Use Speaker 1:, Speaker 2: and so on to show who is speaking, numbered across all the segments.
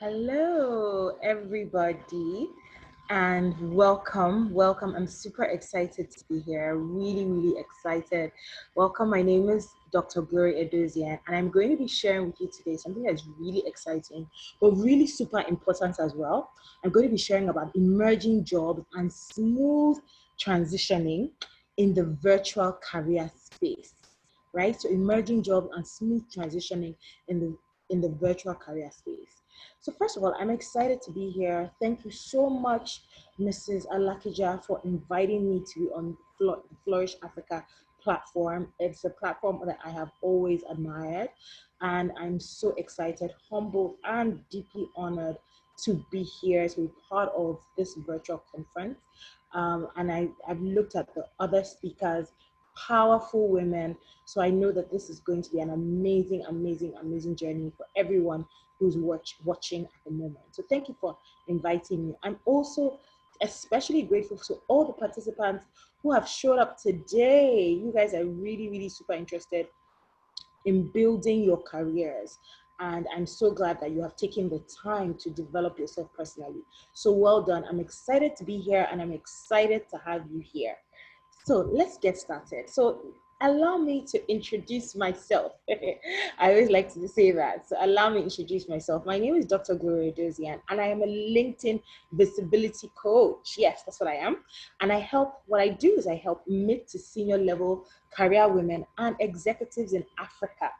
Speaker 1: Hello, everybody, and welcome. Welcome. I'm super excited to be here. Really excited. Welcome. My name is Dr. Glory Edozien, and I'm going to be sharing with you today something that's really exciting, but really super important as well. I'm going to be sharing about emerging jobs and smooth transitioning in the virtual career space, right? So emerging jobs and smooth transitioning in the virtual career space. So first of all, I'm excited to be here. Thank you so much, Mrs. Alakija, for inviting me to be on the Flourish Africa platform. It's a platform that I have always admired, and I'm so excited, humbled, and deeply honored to be here, to be part of this virtual conference. I've looked at the other speakers, powerful women, so I know that this is going to be an amazing journey for everyone who's watching at the moment. So thank you for inviting me. I'm also especially grateful to all the participants who have showed up today. You guys are really super interested in building your careers. And I'm so glad that you have taken the time to develop yourself personally. So well done. I'm excited to be here and I'm excited to have you here. So let's get started. So allow me to introduce myself. I always like to say that. So allow me to introduce myself. My name is Dr. Gloria Edozien, and I am a LinkedIn visibility coach. Yes, that's what I am. And what I do is I help mid to senior level career women and executives in Africa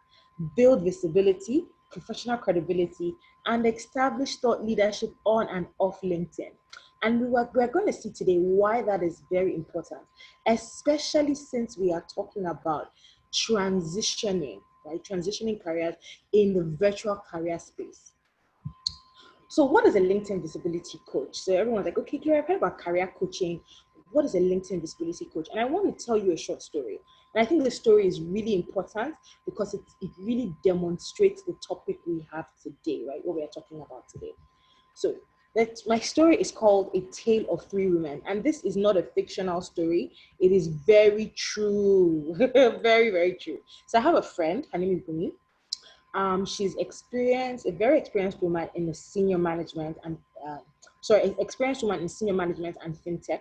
Speaker 1: build visibility, professional credibility, and establish thought leadership on and off LinkedIn. And we're going to see today why that is very important, especially since we are talking about transitioning, right? Transitioning careers in the virtual career space. So what is a LinkedIn visibility coach? So everyone's like, okay, I've heard about career coaching. What is a LinkedIn visibility coach? And I want to tell you a short story. And I think the story is really important because it really demonstrates the topic we have today, right? What we are talking about today. So my story is called A Tale of Three Women. And this is not a fictional story. It is very true. Very true. So I have a friend, her name is Bumi. She's a very experienced woman in the senior management and experienced woman in senior management and fintech.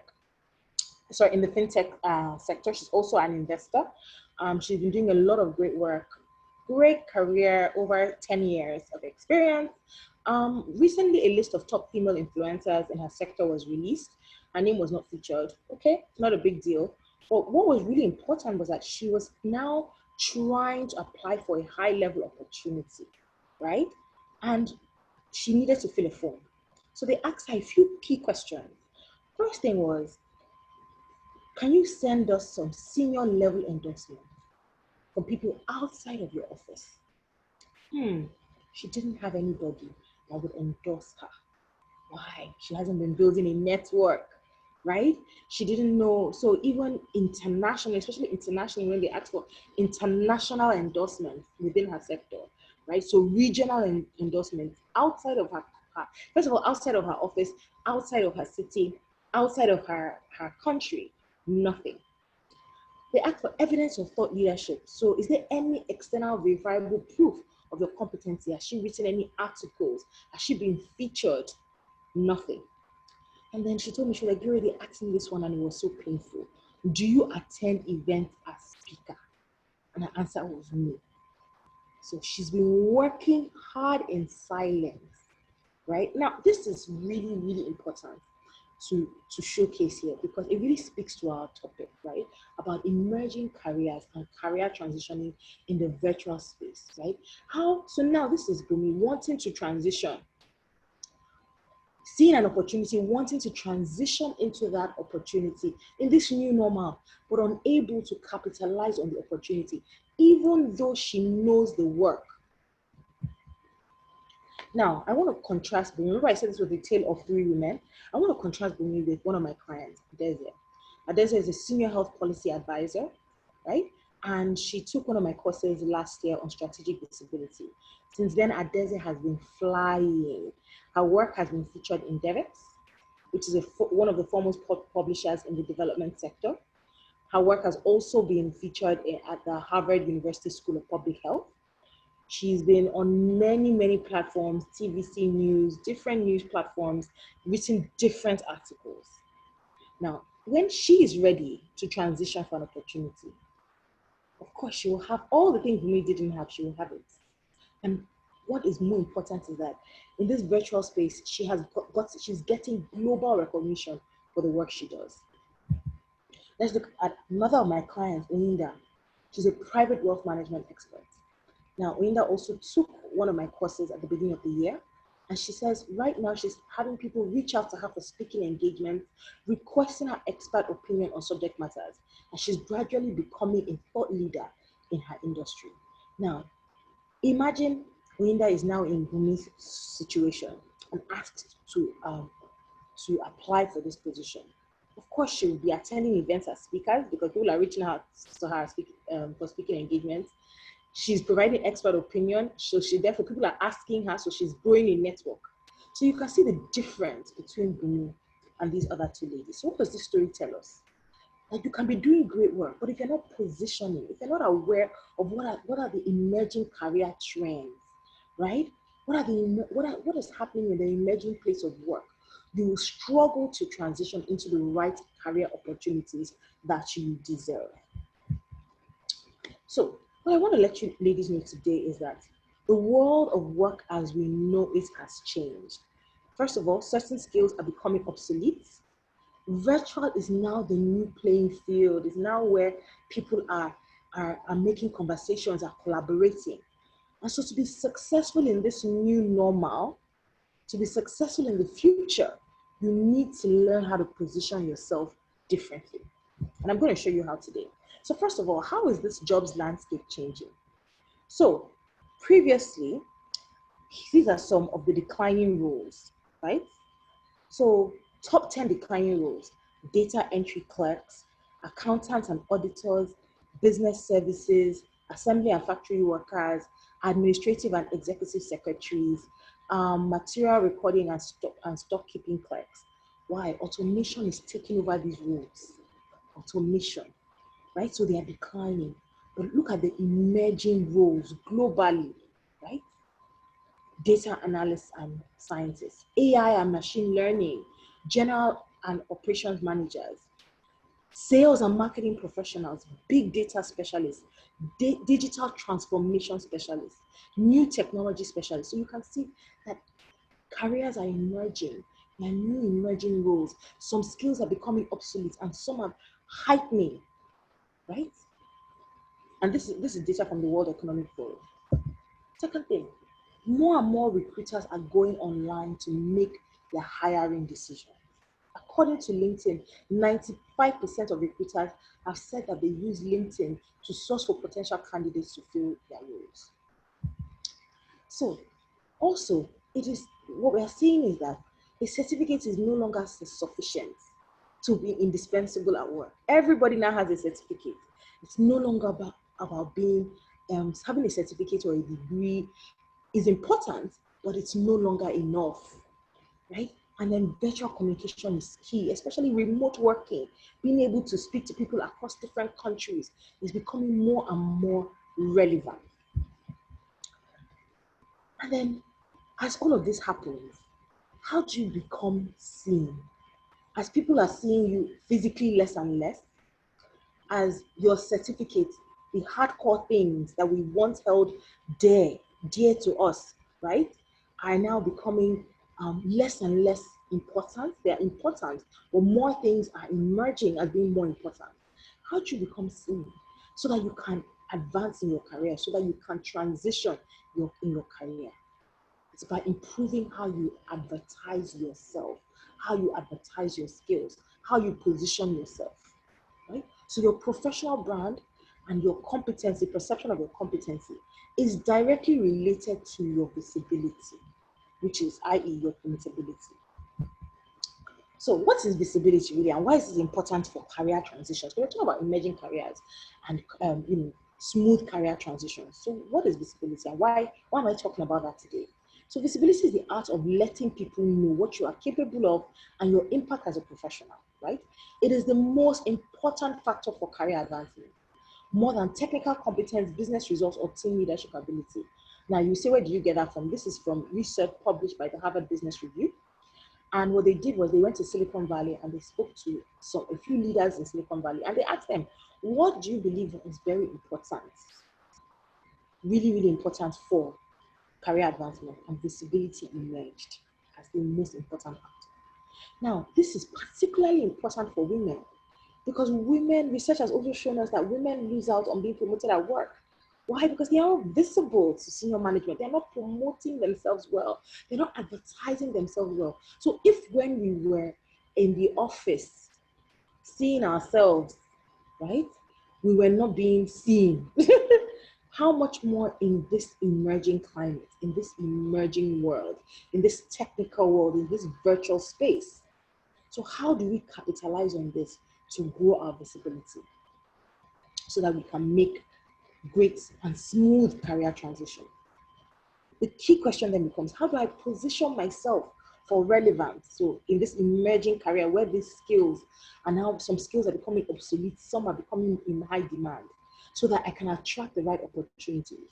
Speaker 1: Sorry, in the fintech sector. She's also an investor. She's been doing a lot of great work, great career, over 10 years of experience. Recently, a list of top female influencers in her sector was released. Her name was not featured. Okay, not a big deal. But what was really important was that she was now trying to apply for a high level opportunity, right? And she needed to fill a form. So they asked her a few key questions. First thing was, can you send us some senior level endorsement from people outside of your office? She didn't have anybody that would endorse her. Why? She hasn't been building a network, right? She didn't know. So even internationally, especially internationally, when they ask for international endorsements within her sector, right? So regional endorsements outside of first of all, outside of her office, outside of her city, outside of her country, nothing. They ask for evidence of thought leadership. So is there any external verifiable proof of your competency? Has she written any articles? Has she been featured? Nothing. And then she told me, she was like, Gary, they asked me this one and it was so painful. Do you attend events as speaker? And her answer was no. So she's been working hard in silence, right? Now, this is really important to showcase here because it really speaks to our topic, right? About emerging careers and career transitioning in the virtual space, right? So now this is Bumi wanting to transition, seeing an opportunity, wanting to transition into that opportunity in this new normal, but unable to capitalize on the opportunity, even though she knows the work. Now, I want to contrast Bumi. Remember I said this was a tale of three women. I want to contrast Bumi with one of my clients, Addosser. Addosser is a senior health policy advisor, right? And she took one of my courses last year on strategic visibility. Since then, Addosser has been flying. Her work has been featured in Devex, which is one of the foremost publishers in the development sector. Her work has also been featured at the Harvard University School of Public Health. She's been on many, many platforms, TVC News, different news platforms, written different articles. Now, when she is ready to transition for an opportunity, of course, she will have all the things we didn't have, she will have it. And what is more important is that in this virtual space, she's getting global recognition for the work she does. Let's look at another of my clients, Oninda. She's a private wealth management expert. Now, Oninda also took one of my courses at the beginning of the year. And she says right now she's having people reach out to her for speaking engagements, requesting her expert opinion on subject matters. And she's gradually becoming a thought leader in her industry. Now, imagine Oninda is now in Bumi's situation and asked to apply for this position. Of course, she will be attending events as speakers because people are reaching out to her for speaking engagements. She's providing expert opinion, so therefore people are asking her, so she's growing a network. So you can see the difference between Bumi and these other two ladies. So what does this story tell us? Like, you can be doing great work, but if you're not positioning, if you're not aware of what are the emerging career trends, right? What is happening in the emerging place of work? You will struggle to transition into the right career opportunities that you deserve. So what I want to let you ladies know today is that the world of work as we know it has changed. First of all, certain skills are becoming obsolete. Virtual is now the new playing field. It's now where people are making conversations, are collaborating. And so to be successful in this new normal, to be successful in the future, you need to learn how to position yourself differently. And I'm going to show you how today. So first of all, how is this jobs landscape changing? So previously, these are some of the declining roles, right? So top 10 declining roles: data entry clerks, accountants and auditors, business services, assembly and factory workers, administrative and executive secretaries, material recording and stock keeping clerks. Why? Automation is taking over these roles. Automation, right? So they are declining. But look at the emerging roles globally, right? Data analysts and scientists, AI and machine learning, general and operations managers, sales and marketing professionals, big data specialists, digital transformation specialists, new technology specialists. So you can see that careers are emerging. There are new emerging roles. Some skills are becoming obsolete and some are heightening, right? And this is data from the World Economic Forum. Second thing, more and more recruiters are going online to make their hiring decisions. According to LinkedIn, 95% of recruiters have said that they use LinkedIn to source for potential candidates to fill their roles. So also, what we are seeing is that a certificate is no longer sufficient to be indispensable at work. Everybody now has a certificate. It's no longer about being having a certificate or a degree is important, but it's no longer enough, right? And then virtual communication is key, especially remote working. Being able to speak to people across different countries is becoming more and more relevant. And then as all of this happens, how do you become seen? As people are seeing you physically less and less, as your certificate, the hardcore things that we once held dear to us, right, are now becoming less and less important. They're important, but more things are emerging as being more important. How do you become seen so that you can advance in your career, so that you can transition in your career? It's by improving how you advertise yourself, how you advertise your skills, how you position yourself, right? So your professional brand and your competency, perception of your competency, is directly related to your visibility, which is, i.e., your commutability. So what is visibility really, and why is it important for career transitions? We're talking about emerging careers and smooth career transitions. So what is visibility, and why am I talking about that today? So visibility is the art of letting people know what you are capable of and your impact as a professional, right? It is the most important factor for career advancement. More than technical competence, business results, or team leadership ability. Now you say, where do you get that from? This is from research published by the Harvard Business Review. And what they did was they went to Silicon Valley and they spoke to a few leaders in Silicon Valley, and they asked them, what do you believe is very important, really, really important for career advancement? And visibility emerged as the most important factor. Now, this is particularly important for women because research has also shown us that women lose out on being promoted at work. Why? Because they are not visible to senior management. They're not promoting themselves well. They're not advertising themselves well. So if when we were in the office seeing ourselves, right, we were not being seen, how much more in this emerging climate, in this emerging world, in this technical world, in this virtual space? So how do we capitalize on this to grow our visibility so that we can make great and smooth career transition? The key question then becomes, how do I position myself for relevance? So in this emerging career where these skills are now, some skills are becoming obsolete, some are becoming in high demand, so that I can attract the right opportunities.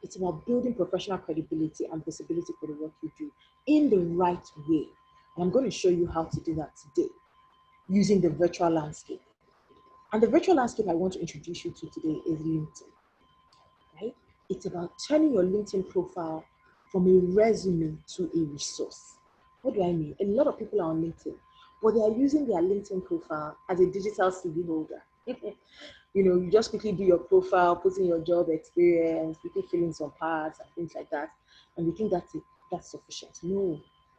Speaker 1: It's about building professional credibility and visibility for the work you do in the right way. And I'm going to show you how to do that today using the virtual landscape. And the virtual landscape I want to introduce you to today is LinkedIn, right? It's about turning your LinkedIn profile from a resume to a resource. What do I mean? A lot of people are on LinkedIn, but they are using their LinkedIn profile as a digital CV holder. You know, you just quickly do your profile, put in your job experience, quickly fill in some parts and things like that, and you think that's it, that's sufficient. No,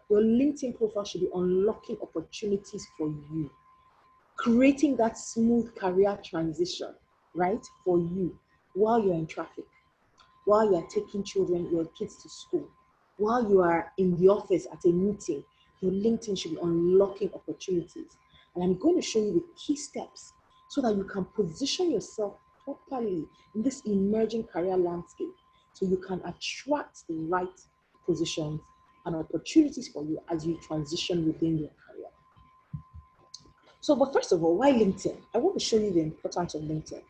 Speaker 1: your LinkedIn profile should be unlocking opportunities for you, creating that smooth career transition, right, for you while you're in traffic, while you're taking your kids to school, while you are in the office at a meeting. Your LinkedIn should be unlocking opportunities. And I'm going to show you the key steps so that you can position yourself properly in this emerging career landscape so you can attract the right positions and opportunities for you as you transition within your career. So, but first of all, why LinkedIn? I want to show you the importance of LinkedIn.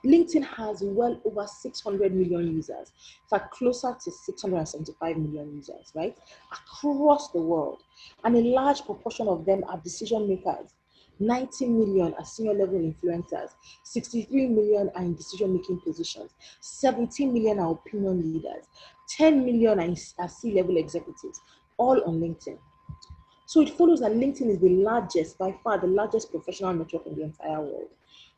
Speaker 1: LinkedIn has well over 600 million users, in fact, closer to 675 million users, right? Across the world. And a large proportion of them are decision makers. 90 million are senior level influencers, 63 million are in decision-making positions, 17 million are opinion leaders, 10 million are C-level executives, all on LinkedIn. So it follows that LinkedIn is the largest, by far the largest professional network in the entire world.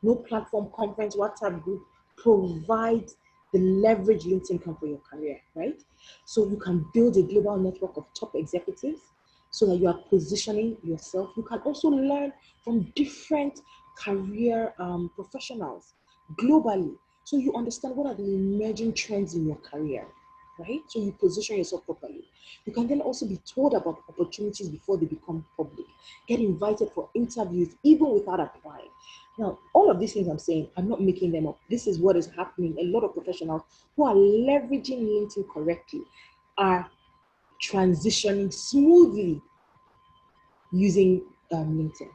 Speaker 1: No platform, conference, WhatsApp group provides the leverage LinkedIn can for your career, right? So you can build a global network of top executives so that you are positioning yourself. You can also learn from different career professionals globally. So you understand what are the emerging trends in your career, right? So you position yourself properly. You can then also be told about opportunities before they become public. Get invited for interviews even without applying. Now, all of these things I'm saying, I'm not making them up. This is what is happening. A lot of professionals who are leveraging LinkedIn correctly are transitioning smoothly using LinkedIn.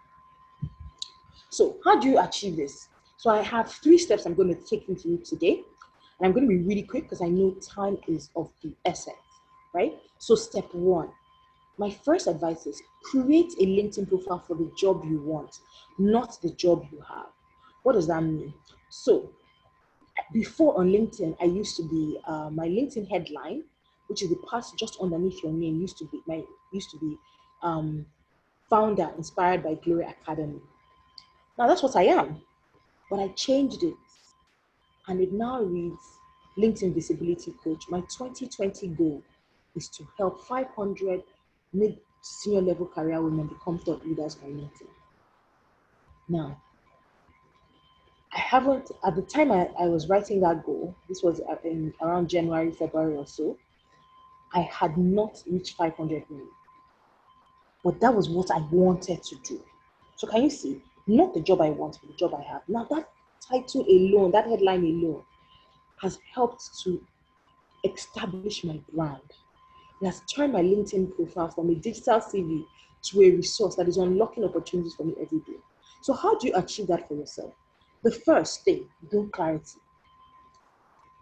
Speaker 1: So how do you achieve this? So I have 3 steps I'm going to take you through today. And I'm going to be really quick because I know time is of the essence, right? So step 1, my first advice is create a LinkedIn profile for the job you want, not the job you have. What does that mean? So before on LinkedIn, I used to be, my LinkedIn headline, which is the part just underneath your name, used to be founder inspired by Glory Academy. Now that's what I am, but I changed it and it now reads LinkedIn Visibility Coach. My 2020 goal is to help 500 mid-senior level career women become thought leaders on LinkedIn. Now, I haven't, at the time I was writing that goal, this was in around January, February or so, I had not reached 500 million. But that was what I wanted to do. So can you see, not the job I want, but the job I have. Now that title alone, that headline alone, has helped to establish my brand. It has turned my LinkedIn profile from a digital CV to a resource that is unlocking opportunities for me every day. So how do you achieve that for yourself? The first thing, build clarity.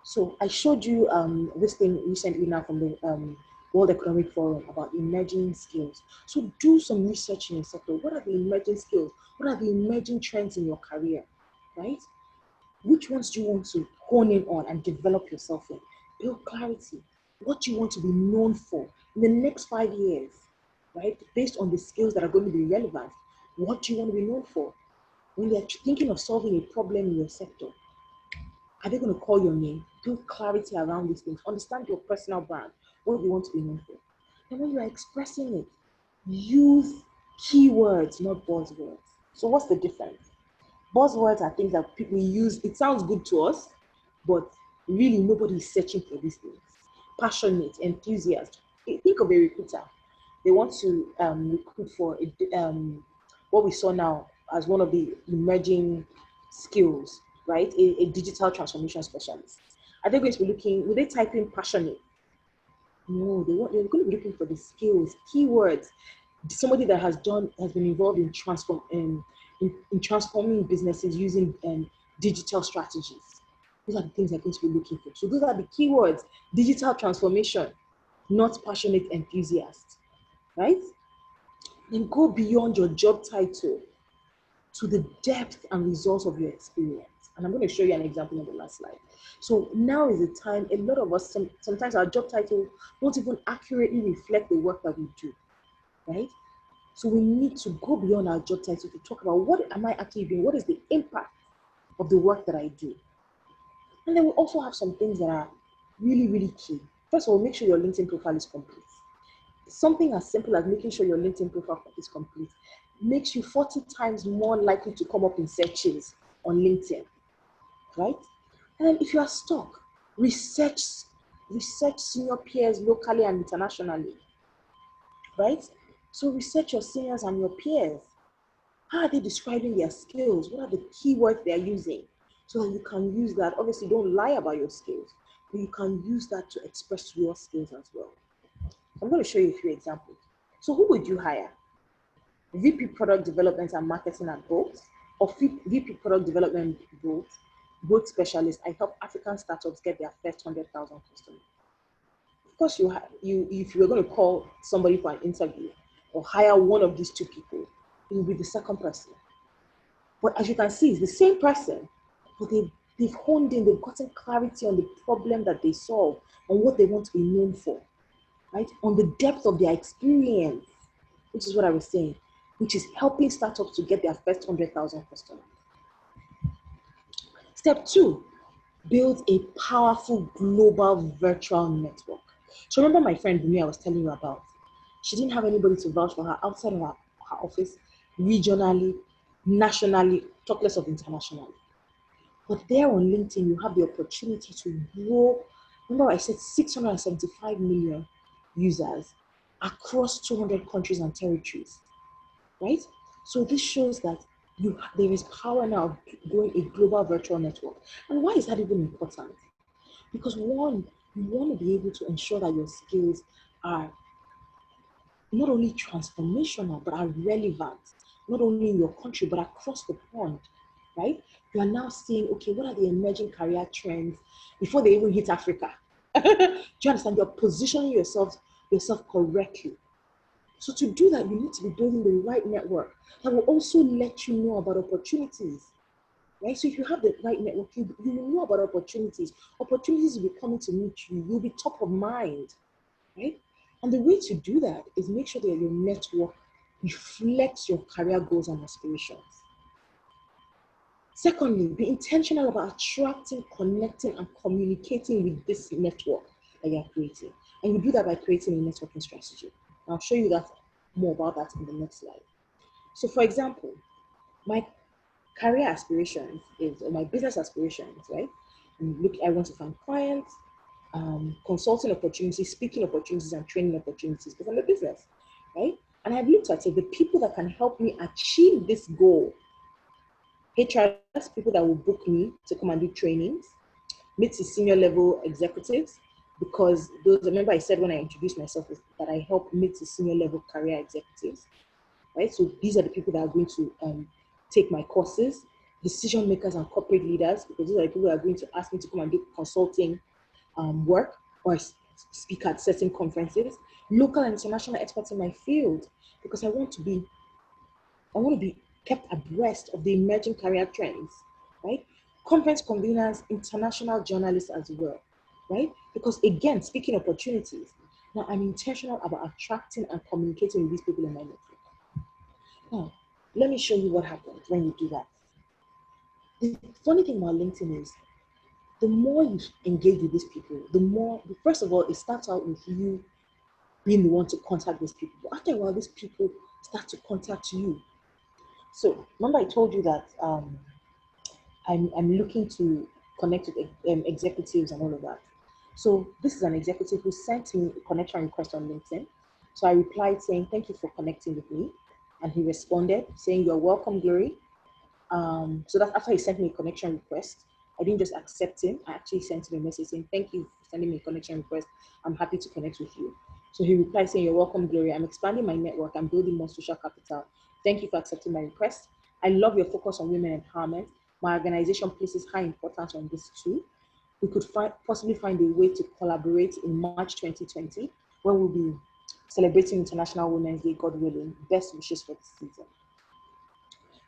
Speaker 1: So I showed you this thing recently now from the World Economic Forum about emerging skills. So do some research in your sector. What are the emerging skills? What are the emerging trends in your career, right? Which ones do you want to hone in on and develop yourself in? Build clarity. What do you want to be known for in the next 5 years, right? Based on the skills that are going to be relevant. What do you want to be known for? When they're thinking of solving a problem in your sector, are they going to call your name? Build clarity around these things. Understand your personal brand, what you want to be known for. And when you are expressing it, use keywords, not buzzwords. So what's the difference? Buzzwords are things that people use. It sounds good to us, but really nobody is searching for these things. Passionate, enthusiast. Think of a recruiter. They want to recruit for what we saw now as one of the emerging skills, right? A digital transformation specialist. Are they going to be looking, will they type in passionate? No, they're going to be looking for the skills, keywords. Somebody that has been involved in transforming businesses using digital strategies. These are the things they're going to be looking for. So those are the keywords: digital transformation, not passionate enthusiast, right? Then go beyond your job title to the depth and results of your experience. And I'm going to show you an example on the last slide. So now is the time. A lot of us, sometimes our job title won't even accurately reflect the work that we do, right? So we need to go beyond our job title to talk about what am I actually doing? What is the impact of the work that I do? And then we also have some things that are really, really key. First of all, make sure your LinkedIn profile is complete. Something as simple as making sure your LinkedIn profile is complete makes you 40 times more likely to come up in searches on LinkedIn, right? And then if you are stuck, research senior peers locally and internationally, right? So research your seniors and your peers. How are they describing their skills? What are the keywords they're using? So that you can use that. Obviously, don't lie about your skills, but you can use that to express your skills as well. I'm going to show you a few examples. So who would you hire? VP Product Development and Marketing at both, or VP Product Development both specialists. I help African startups get their first 100,000 customers. Of course, if you're going to call somebody for an interview or hire one of these two people, it will be the second person. But as you can see, it's the same person, but they've honed in, they've gotten clarity on the problem that they solve, on what they want to be known for, right? On the depth of their experience, which is what I was saying, which is helping startups to get their first 100,000 customers. Step 2, build a powerful global virtual network. So remember my friend Bumi I was telling you about? She didn't have anybody to vouch for her outside of her office, regionally, nationally, talk less of internationally. But there on LinkedIn, you have the opportunity to grow. Remember I said 675 million users across 200 countries and territories, right? So this shows that there is power now of growing a global virtual network. And why is that even important? Because one, you want to be able to ensure that your skills are not only transformational, but are relevant, not only in your country, but across the pond, right? You are now seeing, okay, what are the emerging career trends before they even hit Africa? Do you understand? You're positioning yourself correctly. So to do that, you need to be building the right network that will also let you know about opportunities, right? So if you have the right network, you will know about opportunities. Opportunities will be coming to meet you. You'll be top of mind, right? And the way to do that is make sure that your network reflects your career goals and aspirations. Secondly, be intentional about attracting, connecting, and communicating with this network that you're creating. And you do that by creating a networking strategy. I'll show you that more about that in the next slide. So for example, my career aspirations or my business aspirations, right? I want to find clients, consulting opportunities, speaking opportunities, and training opportunities because I'm a business, right? And I've looked at it, the people that can help me achieve this goal, HRs, people that will book me to come and do trainings, mid to senior level executives, because remember I said when I introduced myself that I help mid to senior level career executives, right? So these are the people that are going to take my courses, decision makers and corporate leaders, because these are the people who are going to ask me to come and do consulting work or speak at certain conferences, local and international experts in my field, because I want to be kept abreast of the emerging career trends, right? Conference conveners, international journalists as well, right? Because again, speaking opportunities, now I'm intentional about attracting and communicating with these people in my network. Now, let me show you what happens when you do that. The funny thing about LinkedIn is, the more you engage with these people, the more, first of all, it starts out with you being the one to contact these people. But after a while, these people start to contact you. So remember I told you that I'm looking to connect with executives and all of that. So this is an executive who sent me a connection request on LinkedIn. So I replied saying, thank you for connecting with me. And he responded saying, you're welcome, Glory. So that's after he sent me a connection request. I didn't just accept him. I actually sent him a message saying, thank you for sending me a connection request. I'm happy to connect with you. So he replied saying, you're welcome, Glory. I'm expanding my network. I'm building more social capital. Thank you for accepting my request. I love your focus on women empowerment. My organization places high importance on this too. We could possibly find a way to collaborate in March 2020 when we'll be celebrating International Women's Day, God willing. Best wishes for this season.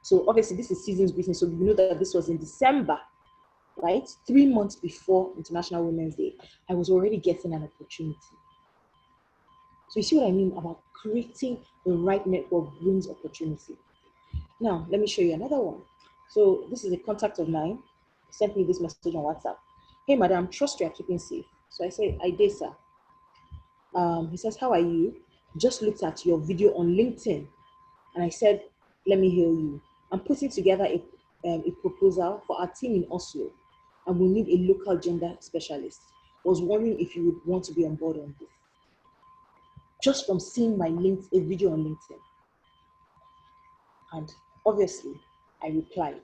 Speaker 1: So obviously this is season's business. So you know that this was in December, right? 3 months before International Women's Day. I was already getting an opportunity. So you see what I mean about creating the right network brings opportunity. Now, let me show you another one. So this is a contact of mine. He sent me this message on WhatsApp. Hey, madam, trust you are keeping safe. So I say, I did, sir. He says, how are you? Just looked at your video on LinkedIn. And I said, let me hear you. I'm putting together a proposal for our team in Oslo. And we need a local gender specialist. I was wondering if you would want to be on board on this. Just from seeing my a video on LinkedIn. And obviously, I replied.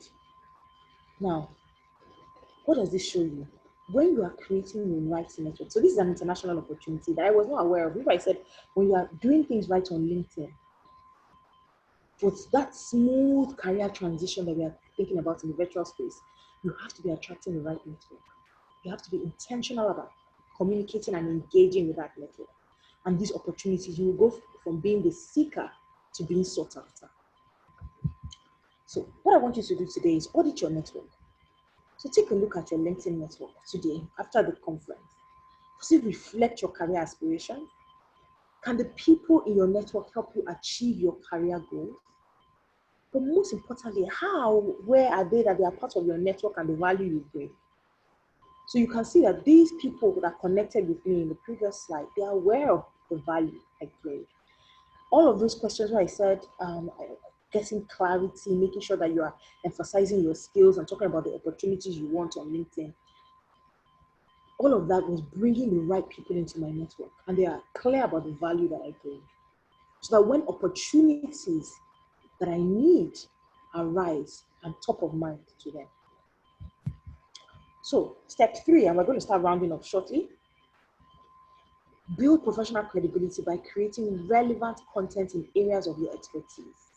Speaker 1: Now, what does this show you? When you are creating the right network, so this is an international opportunity that I was not aware of. If I said, when you are doing things right on LinkedIn, with that smooth career transition that we are thinking about in the virtual space, you have to be attracting the right network. You have to be intentional about communicating and engaging with that network. And these opportunities, you will go from being the seeker to being sought after. So what I want you to do today is audit your network. So take a look at your LinkedIn network today after the conference. Does it reflect your career aspirations? Can the people in your network help you achieve your career goals? But most importantly, where are they that they are part of your network and the value you bring? So you can see that these people that are connected with me in the previous slide, they are aware of the value I bring. All of those questions where I said, getting clarity, making sure that you are emphasizing your skills and talking about the opportunities you want on LinkedIn. All of that was bringing the right people into my network, and they are clear about the value that I bring. So that when opportunities that I need arise, I'm top of mind to them. So step 3, and we're going to start rounding up shortly. Build professional credibility by creating relevant content in areas of your expertise.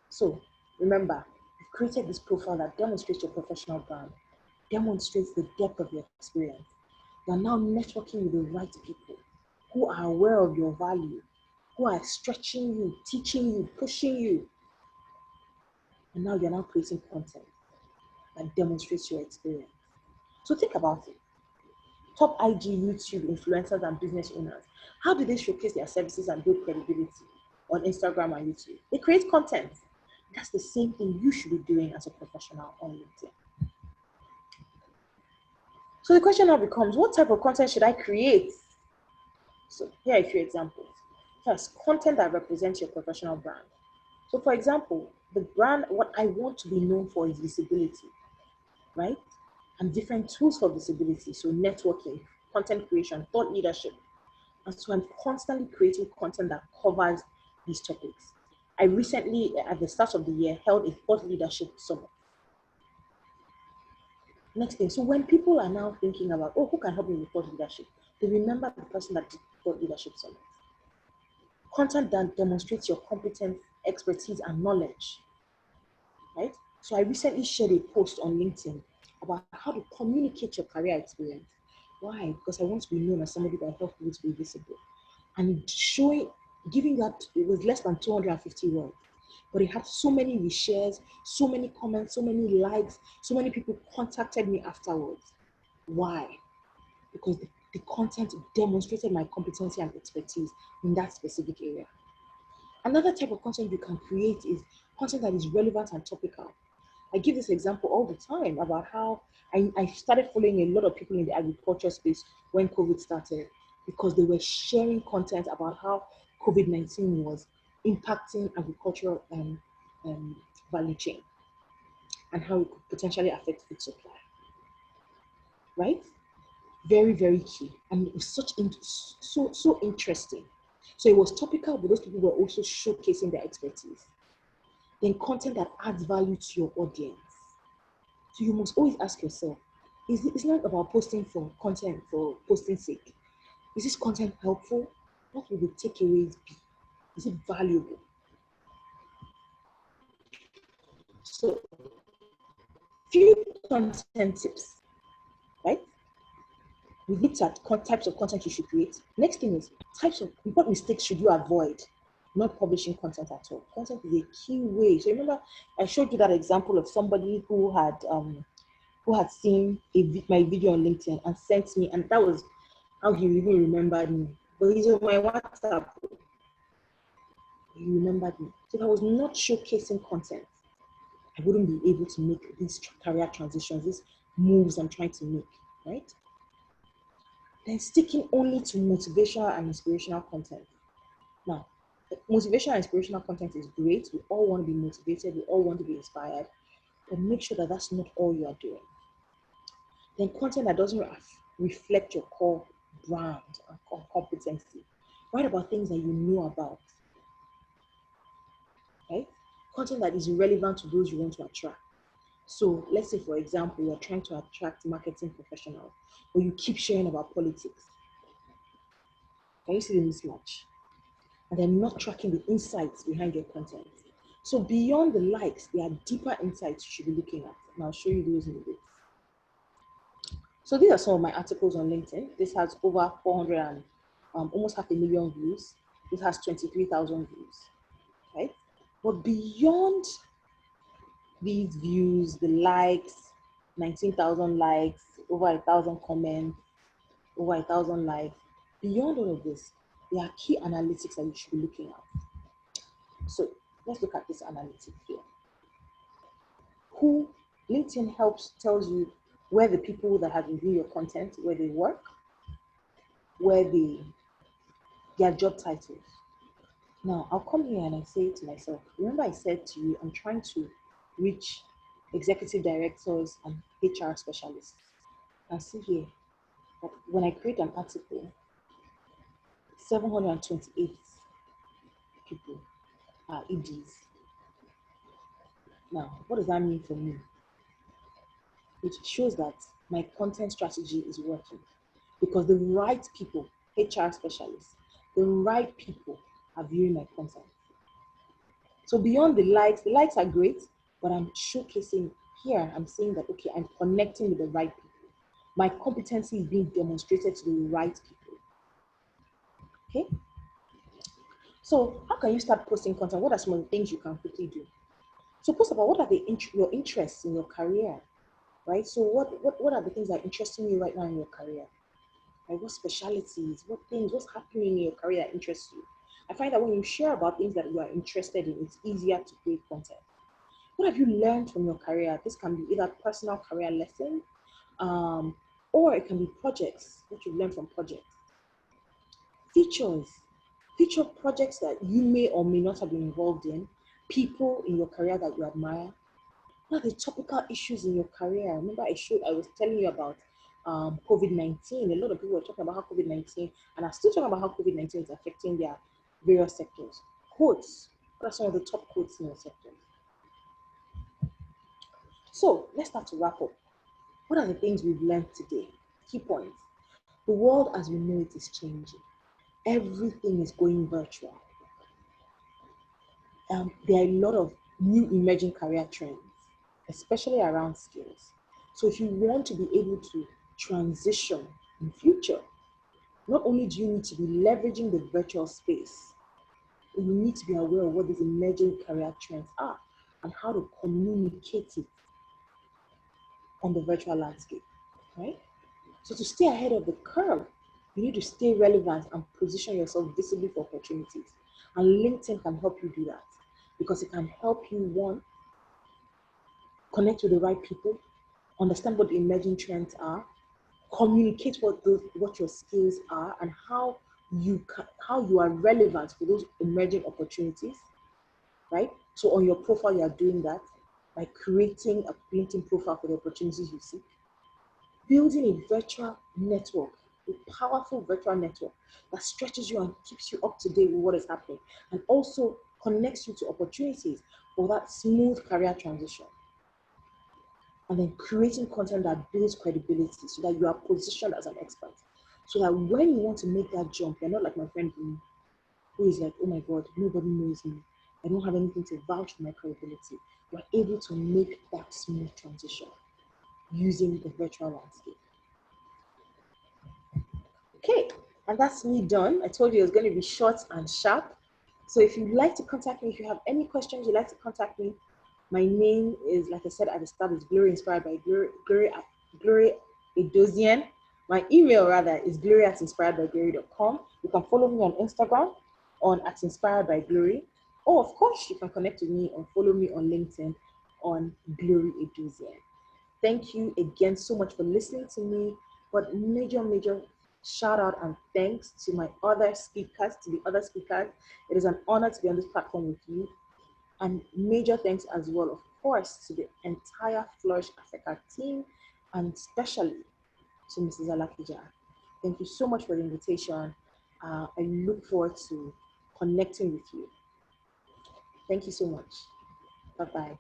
Speaker 1: So remember, you've created this profile that demonstrates your professional brand, demonstrates the depth of your experience. You're now networking with the right people who are aware of your value, who are stretching you, teaching you, pushing you. And now you're now creating content that demonstrates your experience. So think about it. Top IG, YouTube influencers and business owners, how do they showcase their services and build credibility on Instagram and YouTube? They create content. That's the same thing you should be doing as a professional on LinkedIn. So the question now becomes, what type of content should I create? So here are a few examples. First, content that represents your professional brand. So for example, the brand, what I want to be known for is visibility, right? And different tools for visibility. So networking, content creation, thought leadership. And so I'm constantly creating content that covers these topics. I recently, at the start of the year, held a thought leadership summit. Next thing, so when people are now thinking about, oh, who can help me with thought leadership? They remember the person that did thought leadership summit. Content that demonstrates your competence, expertise, and knowledge, right? So I recently shared a post on LinkedIn about how to communicate your career experience. Why? Because I want to be known as somebody that helps people to be visible. And giving that, it was less than 250 words. But it had so many reshares, so many comments, so many likes, so many people contacted me afterwards. Why? Because the content demonstrated my competency and expertise in that specific area. Another type of content you can create is content that is relevant and topical. I give this example all the time about how I started following a lot of people in the agriculture space when COVID started, because they were sharing content about how COVID-19 was impacting agricultural value chain and how it could potentially affect food supply, right? Very, very key. And it was so interesting. So it was topical, but those people were also showcasing their expertise. Then content that adds value to your audience. So you must always ask yourself, it's not about posting for content for posting sake. Is this content helpful? What will the takeaways be? Is it valuable? So few content tips, right? We looked at types of content you should create. Next thing is what mistakes should you avoid? Not publishing content at all. Content is a key way. So remember, I showed you that example of somebody who had seen my video on LinkedIn and sent me, and that was how he even remembered me. But he's on my WhatsApp. He remembered me. So if I was not showcasing content, I wouldn't be able to make these career transitions, these moves I'm trying to make, right? Then sticking only to motivational and inspirational content. Now, motivational and inspirational content is great. We all want to be motivated. We all want to be inspired. But make sure that that's not all you are doing. Then content that doesn't reflect your core brand or competency. Write about things that you know about. Right? Content that is relevant to those you want to attract. So let's say, for example, you're trying to attract marketing professionals, or you keep sharing about politics. Can you see the mismatch? And they're not tracking the insights behind your content. So beyond the likes, there are deeper insights you should be looking at. And I'll show you those in a bit. So these are some of my articles on LinkedIn. This has over 400 and almost 500,000 views. This has 23,000 views, right? But beyond these views, the likes, 19,000 likes, over 1,000 comments, over 1,000 likes, beyond all of this, there are key analytics that you should be looking at. So let's look at this analytic here. LinkedIn tells you where the people that have reviewed your content, where they work, where their job titles. Now, I'll come here and I say to myself, remember I said to you, I'm trying to reach executive directors and HR specialists. And see here, that when I create an article, 728 people are EDs. Now, what does that mean for me? It shows that my content strategy is working, because the right people, HR specialists, the right people are viewing my content. So beyond the likes are great, but I'm showcasing here, I'm saying that, okay, I'm connecting with the right people. My competency is being demonstrated to the right people. Okay? So how can you start posting content? What are some of the things you can quickly do? So first of all, what are your interests in your career, right? So what are the things that are interesting you right now in your career? Like what specialties, what's happening in your career that interests you? I find that when you share about things that you are interested in, it's easier to create content. What have you learned from your career? This can be either personal career lessons, or it can be projects, what you've learned from projects. Feature projects that you may or may not have been involved in, people in your career that you admire. What are the topical issues in your career? Remember I was telling you about COVID-19. A lot of people were talking about how COVID-19, and are still talking about how COVID-19 is affecting their various sectors. Quotes. What are some of the top quotes in your sector? So let's start to wrap up. What are the things we've learned today? Key points. The world as we know it is changing. Everything is going virtual. There are a lot of new emerging career trends. especially around skills. So if you want to be able to transition in future, not only do you need to be leveraging the virtual space, you need to be aware of what these emerging career trends are and how to communicate it on the virtual landscape, right? So to stay ahead of the curve, you need to stay relevant and position yourself visibly for opportunities. And LinkedIn can help you do that because it can help you, one, connect with the right people, understand what the emerging trends are, communicate what your skills are and how you are relevant for those emerging opportunities, right? So on your profile, you are doing that by creating a LinkedIn profile for the opportunities you seek, building a virtual network, a powerful virtual network that stretches you and keeps you up to date with what is happening, and also connects you to opportunities for that smooth career transition. And then creating content that builds credibility so that you are positioned as an expert. So that when you want to make that jump, you're not like my friend who is like, oh my God, nobody knows me. I don't have anything to vouch for my credibility. You're able to make that smooth transition using the virtual landscape. Okay, and that's me done. I told you it was going to be short and sharp. So if you'd like to contact me, if you have any questions you'd like to contact me, my name is, like I said at the start, is Glory Inspired by Glory Edozien. My email rather is glory@inspiredbyglory.com. You can follow me on Instagram on @inspiredbyglory. Or of course, you can connect with me and follow me on LinkedIn on Glory Edozien. Thank you again so much for listening to me. But major shout out and thanks to my other speakers, to the other speakers. It is an honor to be on this platform with you. And major thanks as well, of course, to the entire Flourish Africa team and especially to Mrs. Alakija. Thank you so much for the invitation. I look forward to connecting with you. Thank you so much. Bye-bye.